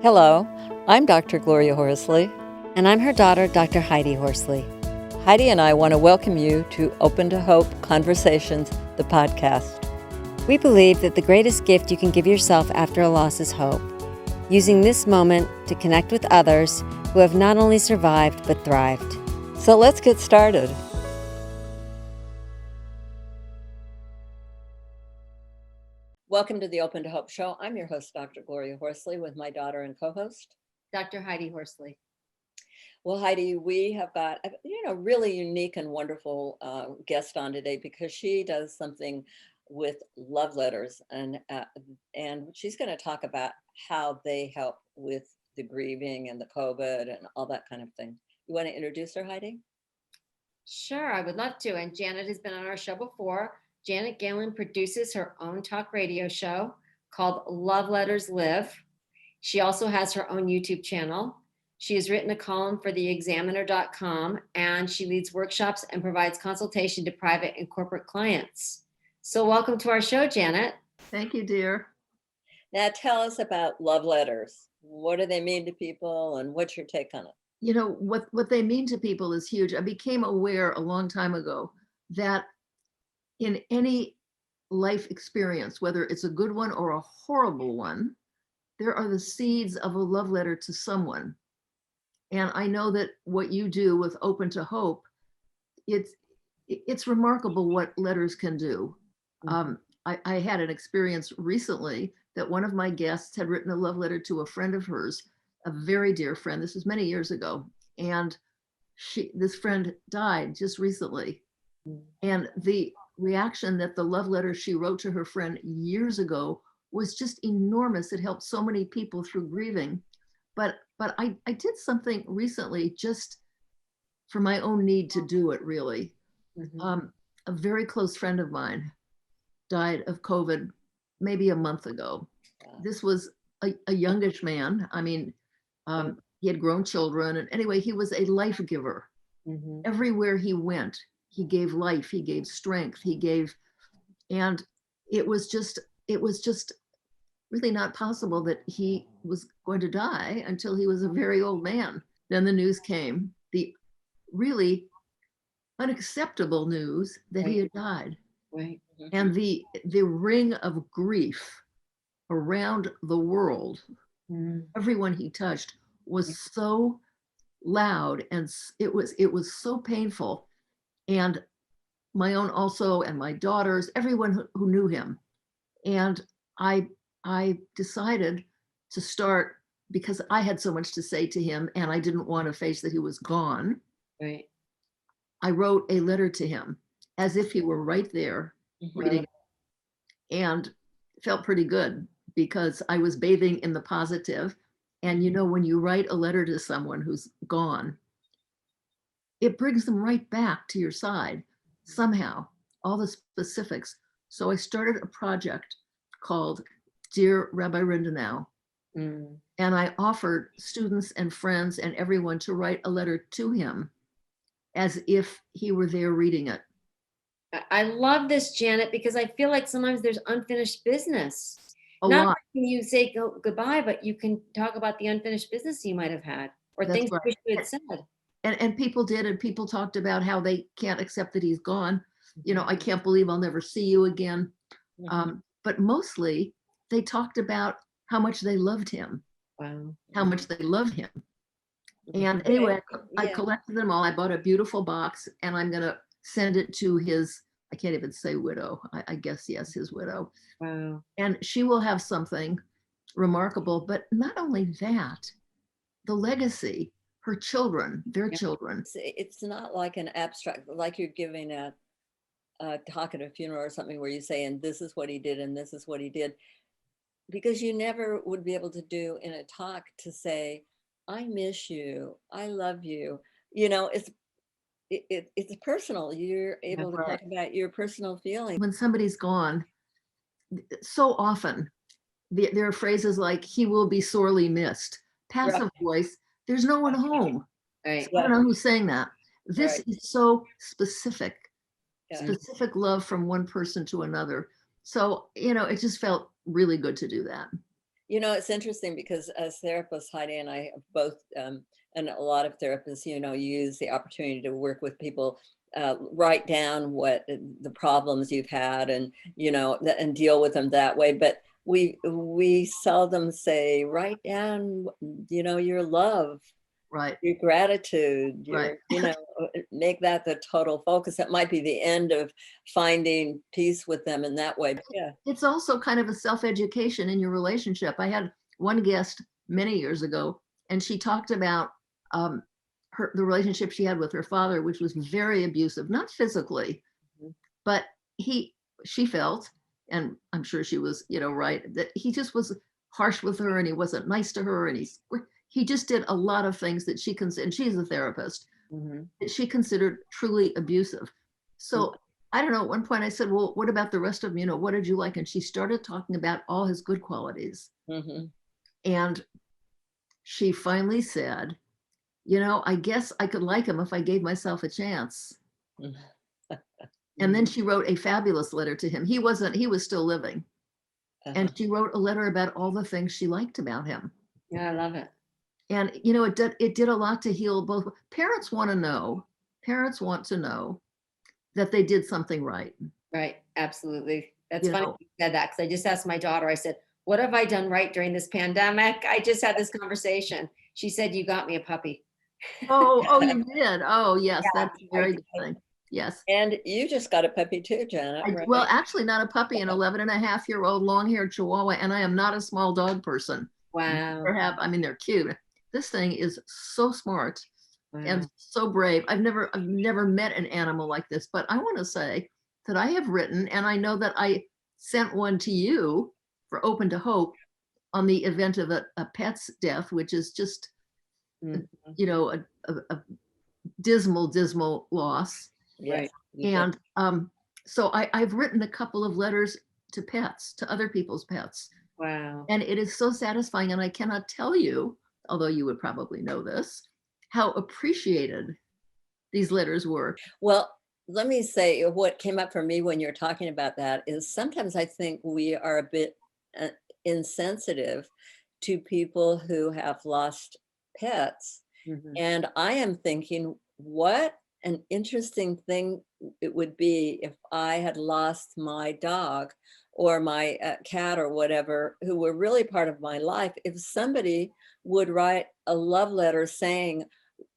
Hello, I'm Dr. Gloria Horsley. And I'm her daughter, Dr. Heidi Horsley. Heidi and I want to welcome you to Open to Hope Conversations, the podcast. We believe that the greatest gift you can give yourself after a loss is hope, using this moment to connect with others who have not only survived but thrived. So let's get started. Welcome to the Open to Hope Show. I'm your host, Dr. Gloria Horsley, with my daughter and co-host, Dr. Heidi Horsley. Well, Heidi, we have got a really unique and wonderful guest on today because she does something with love letters, and she's going to talk about how they help with the grieving and the COVID and all that kind of thing. You want to introduce her, Heidi? Sure, I would love to. And Janet has been on our show before. Janet Gallin produces her own talk radio show called Love Letters Live. She also has her own YouTube channel. She has written a column for theexaminer.com, and she leads workshops and provides consultation to private and corporate clients. So welcome to our show, Janet. Thank you, dear. Now tell us about love letters. What do they mean to people, and what's your take on it? You know, what they mean to people is huge. I became aware a long time ago that in any life experience, whether it's a good one or a horrible one, there are the seeds of a love letter to someone. And I know that what you do with Open to Hope, it's remarkable what letters can do. I had an experience recently that one of my guests had written a love letter to a friend of hers, a very dear friend. This was many years ago. And this friend died just recently. And the reaction that the love letter she wrote to her friend years ago was just enormous. It helped so many people through grieving. But I did something recently just for my own need to do it, really. A very close friend of mine died of COVID maybe a month ago. This was a youngish man. I mean, he had grown children. And anyway, he was a life giver. Everywhere he went, he gave life, he gave strength, and it was just really not possible that he was going to die until he was a very old man. Then the news came, the really unacceptable news that he had died. Right. And the ring of grief around the world, everyone he touched, was so loud, and it was so painful. And my own also, and my daughters, everyone who knew him. And I decided to start, because I had so much to say to him and I didn't want to face that he was gone. Right. I wrote a letter to him as if he were right there reading it, and felt pretty good because I was bathing in the positive. And you know, when you write a letter to someone who's gone, it brings them right back to your side somehow, all the specifics. So I started a project called Dear Rabbi Rinda Now. And I offered students and friends and everyone to write a letter to him as if he were there reading it. I love this, Janet, because I feel like sometimes there's unfinished business. A Not lot. only can you say goodbye, but you can talk about the unfinished business you might have had, or That's things you right. wish you had said. And people did, and people talked about how they can't accept that he's gone. You know, I can't believe I'll never see you again. But mostly they talked about how much they loved him, Wow. how much they love him. And anyway, I collected them all. I bought a beautiful box, and I'm going to send it to his, I can't even say widow. I guess, yes, his widow. Wow. And she will have something remarkable. But not only that, the legacy, her children, their children. It's not like an abstract, like you're giving a talk at a funeral or something where you say, and this is what he did, and this is what he did. Because you never would be able to do in a talk to say, I miss you, I love you. You know, it's personal. You're able to talk about your personal feelings. When somebody's gone, so often there are phrases like, he will be sorely missed. Passive voice, there's no one home. Right. I don't know who's saying that. This is so specific, Yeah. specific love from one person to another. So, you know, it just felt really good to do that. You know, it's interesting because as therapists, Heidi and I have both, and a lot of therapists, you know, use the opportunity to work with people, write down what the problems you've had, and you know, and deal with them that way. But we seldom say, write down, you know, your love, Right, your gratitude, right. you know, make that the total focus. That might be the end of finding peace with them in that way. But yeah. It's also kind of a self-education in your relationship. I had one guest many years ago, and she talked about um, the relationship she had with her father, which was very abusive, not physically, Mhm. but he she felt, and I'm sure she was, right, that he just was harsh with her and he wasn't nice to her, and he just did a lot of things that she considered, and she's a therapist, Mhm. that she considered truly abusive. So I don't know, at one point I said, well, what about the rest of them? What did you like? And she started talking about all his good qualities. Mhm. And she finally said, I guess I could like him if I gave myself a chance. Mhm. And then she wrote a fabulous letter to him. He was still living. Uh-huh. And she wrote a letter about all the things she liked about him. Yeah, I love it. And, it did a lot to heal both. Parents want to know that they did something right. Right. Absolutely. That's You funny know, you said that because I just asked my daughter, I said, what have I done right during this pandemic? I just had this conversation. She said, you got me a puppy. oh, you did. Oh, yes, Yeah, that's a I very good did. thing. Yes. And you just got a puppy too, Janet, Well, right? actually, not a puppy, an 11-and-a-half-year-old long-haired Chihuahua, and I am not a small dog person. Wow. I mean, they're cute. This thing is so smart and Wow. so brave. I've never met an animal like this, but I want to say that I have written, and I know that I sent one to you for Open to Hope on the event of a pet's death, which is just, Mhm. a dismal, dismal loss. Yes, Right. you did. And so I've written a couple of letters to pets, to other people's pets. Wow. And it is so satisfying. And I cannot tell you, although you would probably know this, how appreciated these letters were. Well, let me say what came up for me when you're talking about that is sometimes I think we are a bit uh, insensitive to people who have lost pets. Mhm. And I am thinking, what an interesting thing it would be if I had lost my dog or my cat or whatever, who were really part of my life. If somebody would write a love letter saying,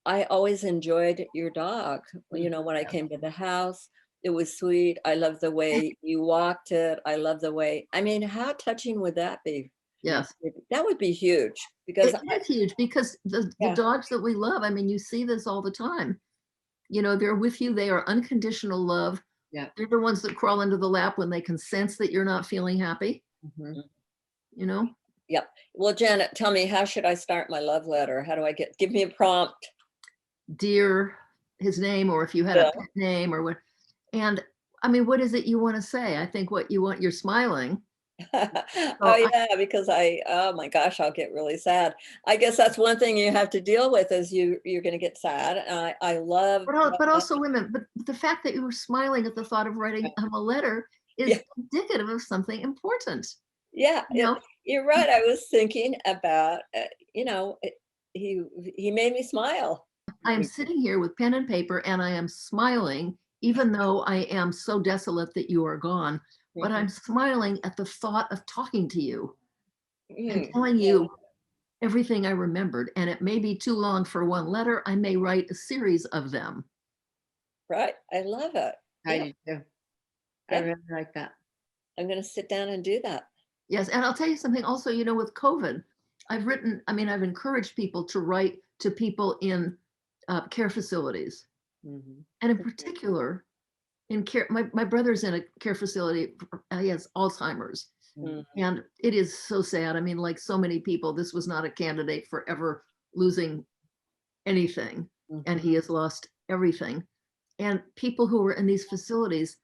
I always enjoyed your dog. You know, Mhm. when I came to the house, it was sweet. I love the way you walked it. I love the way, I mean, how touching would that be? Yeah. Yes. That would be huge because It is huge because the yeah, dogs that we love, I mean, you see this all the time. They're with you, they are unconditional love. Yeah. They're the ones that crawl into the lap when they can sense that you're not feeling happy, Mhm. you know? yep. Well, Janet, tell me, how should I start my love letter? How do I give me a prompt? Dear, his name, or if you had a Yeah. pet name or what. And I mean, what is it you want to say? I think what you want, you're smiling. Oh So yeah, because oh my gosh, I'll get really sad. I guess that's one thing you have to deal with is you're going to get sad. And I love, but also women, but the fact that you were smiling at the thought of writing him a letter yeah, is indicative of something important. yeah, You know, you're right. I was thinking about, you know, he he made me smile. I am sitting here with pen and paper and I am smiling, even though I am so desolate that you are gone. But I'm Mhm. smiling at the thought of talking to you and Mm, telling yeah, you everything I remembered. And it may be too long for one letter. I may write a series of them. right. I love it. I Yeah, do too. I yeah. really like that. I'm going to sit down and do that. Yes. And I'll tell you something also, with COVID, I've encouraged people to write to people in care facilities. Mhm. And in particular, in care, my brother's in a care facility. He has Alzheimer's. Mm, And it is so sad. I mean, like so many people, this was not a candidate for ever losing anything. And Mhm. he has lost everything. And people who are in these facilities,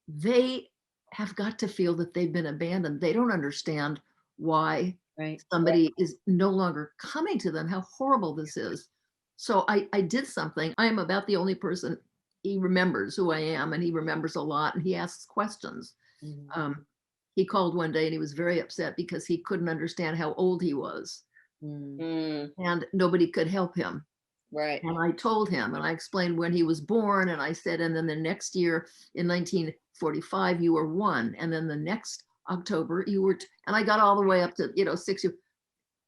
they have got to feel that they've been abandoned. They don't understand why Right. somebody is no longer coming to them, how horrible this is. So I did something. I am about the only person he remembers who I am, and he remembers a lot, and he asks questions. Mhm. Um, he called one day and he was very upset because he couldn't understand how old he was and nobody could help him. Right. And I told him, and I explained when he was born, and I said, and then the next year in 1945, you were 1, and then the next October you were, and I got all the way up to 6 years,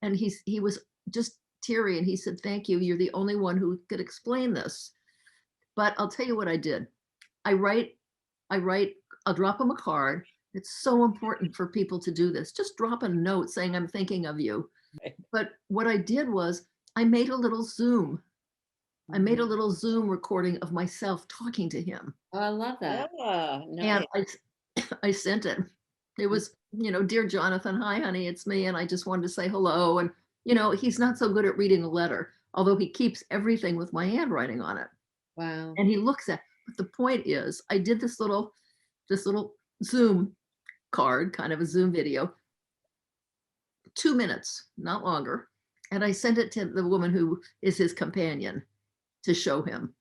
and he was just teary, and he said, "Thank you. You're the only one who could explain this." But I'll tell you what I did. I write. I'll drop him a card. It's so important for people to do this. Just drop a note saying, "I'm thinking of you." Right. But what I did was I made a little Zoom. I made a little Zoom recording of myself talking to him. Oh, I love that. Nice. And I sent it. It was, "Dear Jonathan, hi, honey, it's me. And I just wanted to say hello." And, he's not so good at reading a letter, although he keeps everything with my handwriting on it. Wow. And he looks at, but the point is, I did this little Zoom card, kind of a Zoom video, 2 minutes, not longer. And I sent it to the woman who is his companion to show him.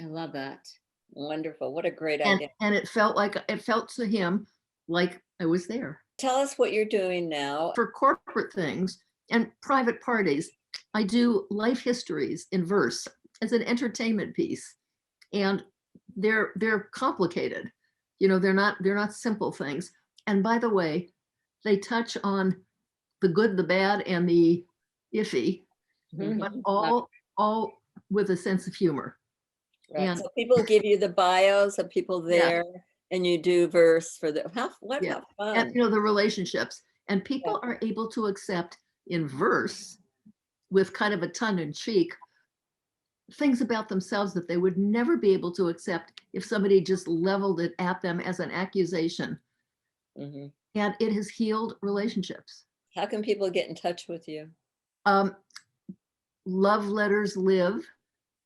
I love that. Wonderful. What a great And, idea. and it felt to him like I was there. Tell us what you're doing now. For corporate things and private parties, I do life histories in verse as an entertainment piece. And they're complicated. They're not simple things. And by the way, they touch on the good, the bad, and the iffy, but all with a sense of humor. Right. And So people give you the bios of people there, and you do verse for the what Yeah. fun. and the relationships. And people are able to accept in verse with kind of a tongue in cheek things about themselves that they would never be able to accept if somebody just leveled it at them as an accusation. Mhm. And it has healed relationships. How can people get in touch with you? Love Letters Live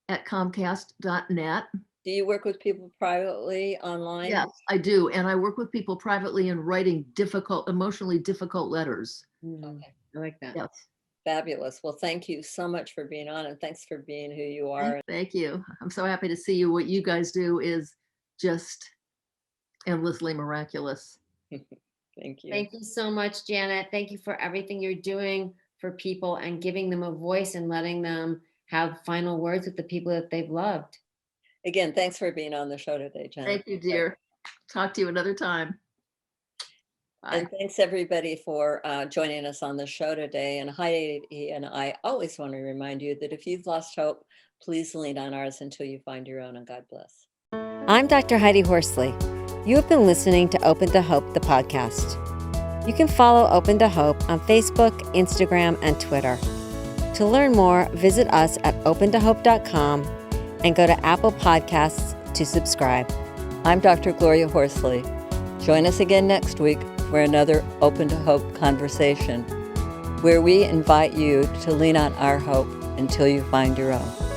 at Comcast.net. Do you work with people privately online? Yes, I do. And I work with people privately in writing emotionally difficult letters. Okay. I like that. Yes. Fabulous. Well, thank you so much for being on, and thanks for being who you are. Thank you. I'm so happy to see you. What you guys do is just endlessly miraculous. Thank you. Thank you so much, Janet. Thank you for everything you're doing for people and giving them a voice and letting them have final words with the people that they've loved. Again, thanks for being on the show today, Janet. Thank you, dear. Talk to you another time. Bye. And thanks everybody for joining us on the show today. And Heidi and I always want to remind you that if you've lost hope, please lean on ours until you find your own, and God bless. I'm Dr. Heidi Horsley. You have been listening to Open to Hope, the podcast. You can follow Open to Hope on Facebook, Instagram, and Twitter. To learn more, visit us at opentohope.com and go to Apple Podcasts to subscribe. I'm Dr. Gloria Horsley. Join us again next week for another Open to Hope conversation, where we invite you to lean on our hope until you find your own.